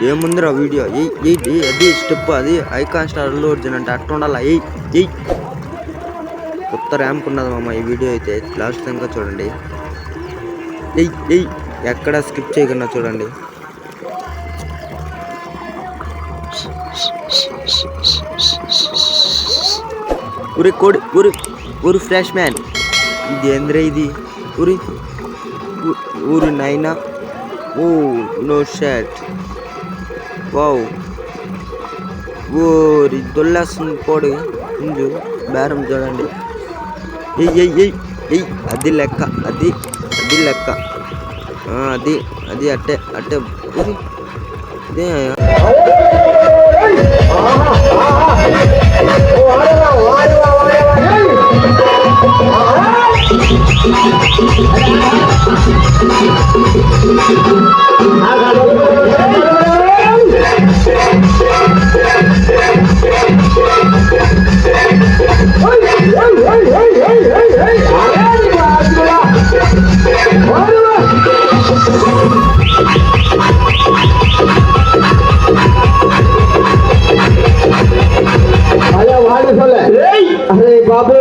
ఏముందిరా వీడియో అది స్టెప్ అది ఐకాన్ స్టార్ అల్లు అర్జున్ అంటే అట్లా ఉండాలి. కొత్త ర్యాంప్ ఉన్నది మామ ఈ వీడియో అయితే లాస్ట్ ఇంకా చూడండి. ఎక్కడ స్కిప్ చేయకుండా చూడండి. ఊరి కోడి ఊరి ఫ్లాష్ మ్యాన్ ఇది ఏంద్రే ఇది ఊరి నైనా. Oh no shot. వావ్ ఊరి దొల్లేస్తుంది కోడి ముందు బేరం చూడండి. అది లెక్క అది లెక్క అది అట్టే ఇదే అరే బాబు